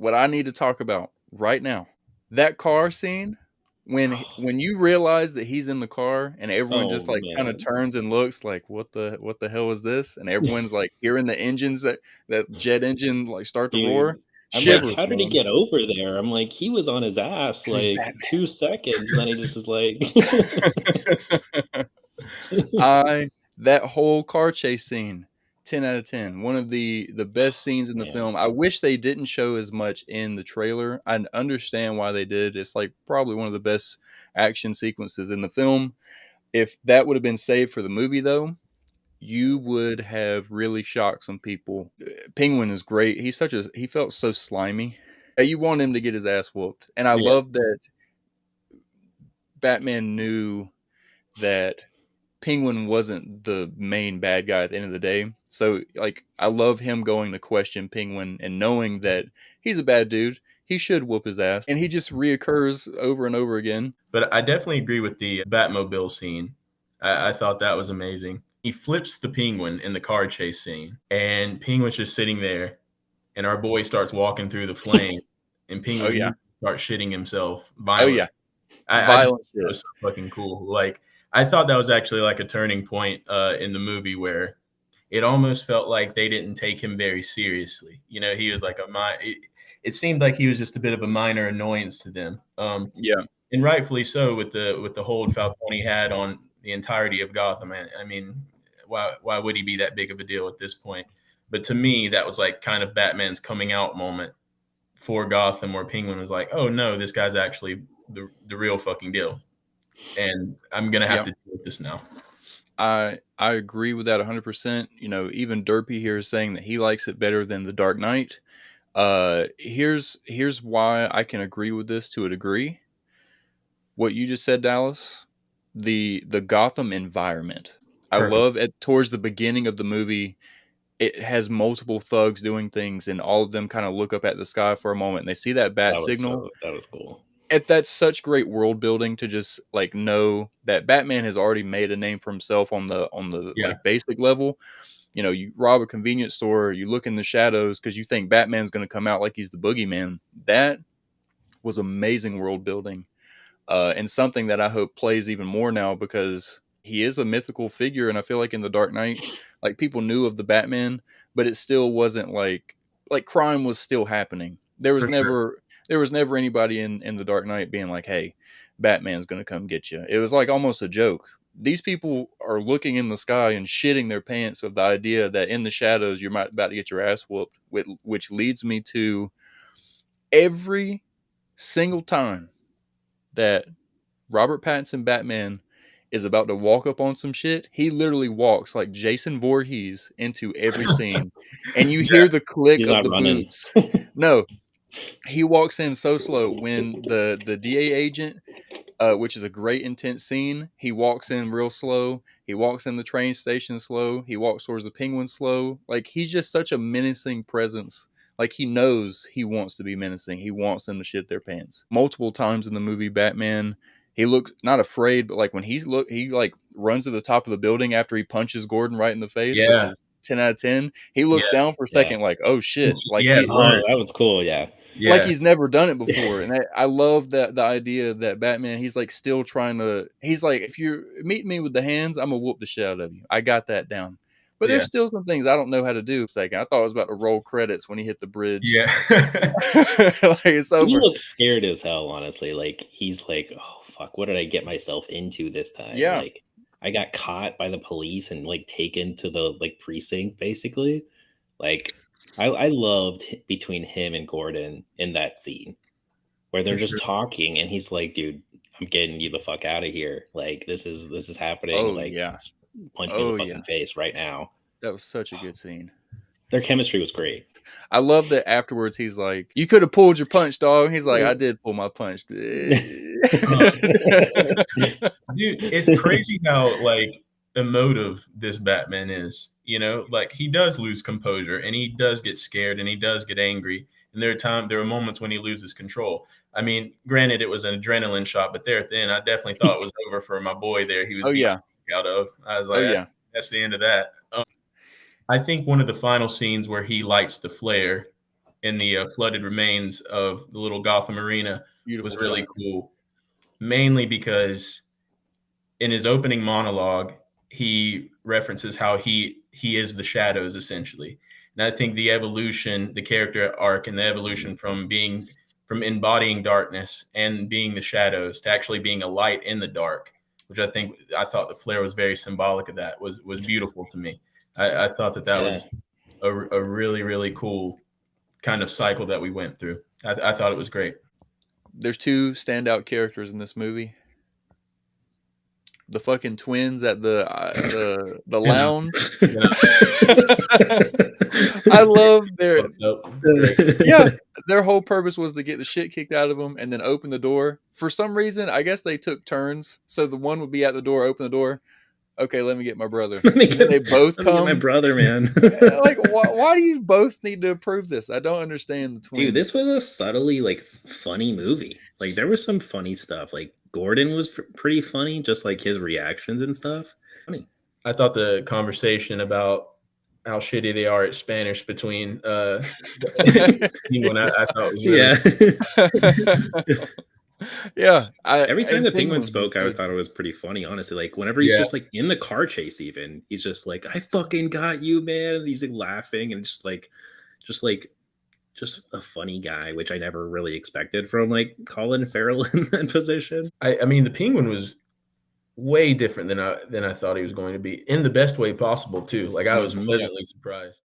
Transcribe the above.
what I need to talk about right now. That car scene when you realize that he's in the car and everyone Oh just like kind of man. turns and looks like what the hell is this? And everyone's like hearing the engines that jet engine like start to roar. Dude, I'm like, Shivers, how did he man. get over there? I'm like, he was on his ass 'Cause he's like 2 seconds, and then he just is like, Batman. I that whole car chase scene, 10 out of 10. One of the best scenes in the man, film. I wish they didn't show as much in the trailer. I understand why they did. It's like probably one of the best action sequences in the film. If that would have been saved for the movie though, you would have really shocked some people. Penguin is great. He felt so slimy. You want him to get his ass whooped. And I yeah, love that Batman knew that Penguin wasn't the main bad guy at the end of the day. So, like, I love him going to question Penguin and knowing that he's a bad dude. He should whoop his ass. And he just reoccurs over and over again. But I definitely agree with the Batmobile scene. I thought that was amazing. He flips the Penguin in the car chase scene, and Penguin's just sitting there, and our boy starts walking through the flame, and Oh, Penguin yeah. starts shitting himself Oh, violently. yeah. I just Violent thought that shit. was so fucking cool. Like, I thought that was actually like a turning point in the movie where it almost felt like they didn't take him very seriously. You know, he was like it seemed like he was just a bit of a minor annoyance to them. Yeah. And rightfully so with the hold Falcone had on the entirety of Gotham. I mean, why would he be that big of a deal at this point? But to me, that was like kind of Batman's coming out moment for Gotham, where Penguin was like, "Oh no, this guy's actually the real fucking deal," and I'm gonna have Yeah. to deal with this now. I agree with that 100%. You know, even Derpy here is saying that he likes it better than The Dark Knight. Here's why I can agree with this to a degree. What you just said, Dallas, the Gotham environment. I Perfect. love it towards the beginning of the movie. It has multiple thugs doing things, and all of them kind of look up at the sky for a moment, and they see that bat signal. that was cool. That's such great world building to just like know that Batman has already made a name for himself on the Yeah, like basic level. You know, you rob a convenience store, you look in the shadows because you think Batman's going to come out like he's the boogeyman. That was amazing world building, and something that I hope plays even more now because he is a mythical figure, and I feel like in the Dark Knight, like people knew of the Batman, but it still wasn't like crime was still happening. for sure. There was never anybody in the Dark Knight being like, "Hey, Batman's gonna come get you." It was like almost a joke. These people are looking in the sky and shitting their pants with the idea that in the shadows you're about to get your ass whooped, which leads me to every single time that Robert Pattinson Batman is about to walk up on some shit, he literally walks like Jason Voorhees into every scene. And you Yeah, hear the click He's of not the running. boots. No, he walks in so slow when the DA agent, which is a great intense scene, he walks in real slow. He walks in the train station slow. He walks towards the Penguin slow. Like he's just such a menacing presence. Like he knows he wants to be menacing. He wants them to shit their pants. Multiple times in the movie Batman, he looks not afraid, but like when he like runs to the top of the building after he punches Gordon right in the face, which yeah, is 10 out of 10. He looks yeah, down for a Yeah. second like, "Oh shit." Like yeah. he Oh, Burn. that was cool. Yeah. like Yeah, he's never done it before, and I love that the idea that Batman, he's like still trying to, he's like, if you meet me with the hands, I'm gonna whoop the shit out of you. I got that down, but yeah, there's still some things I don't know how to do. Second, I thought I was about to roll credits when he hit the bridge. yeah. Like it's He over. looks scared as hell, honestly. Like he's like, oh fuck, what did I get myself into this time? Yeah, Like I got caught by the police and like taken to the like precinct, basically. Like I loved between him and Gordon in that scene where they're For just sure. talking and he's like, dude, I'm getting you the fuck out of here. Like this is happening. oh Like yeah, punch me in the oh fucking yeah, face right now. that was such a good scene. Their chemistry was great. I love that afterwards he's like, "You could have pulled your punch, dog." He's like, "I did pull my punch." Dude, it's crazy how like emotive this Batman is. You know, like he does lose composure and he does get scared and he does get angry. And there are moments when he loses control. I mean, granted, it was an adrenaline shot, but there at the end, I definitely thought it was over for my boy. There, he was Oh beat yeah, out of. I was oh like, yeah, that's the end of that. I think one of the final scenes where he lights the flare in the flooded remains of the little Gotham arena Beautiful was really shot. cool, mainly because in his opening monologue, he references how he is the shadows essentially. And I think the evolution, the character arc and the evolution from embodying darkness and being the shadows to actually being a light in the dark, which I thought the flare was very symbolic of that, was beautiful to me. I thought that was a really, really cool kind of cycle that we went through. I thought it was great. There's two standout characters in this movie. The fucking twins at the lounge. I love their their whole purpose was to get the shit kicked out of them and then open the door. For some reason, I guess they took turns. So the one would be at the door, open the door. Okay, let me get my brother. And then they both come. My brother, man. Like, why do you both need to approve this? I don't understand the twins. Dude, this was a subtly like funny movie. Like there was some funny stuff. Like Gordon was pretty funny, just like his reactions and stuff. Funny. I thought the conversation about how shitty they are at Spanish between Penguin, I thought was really yeah. Every time the Penguin spoke, I thought it was pretty funny, honestly. Like whenever he's just like in the car chase, even he's just like, "I fucking got you, man." And he's like laughing and just a funny guy, which I never really expected from like Colin Farrell in that position. I mean, the Penguin was way different than I thought he was going to be, in the best way possible too. Like I was pleasantly surprised.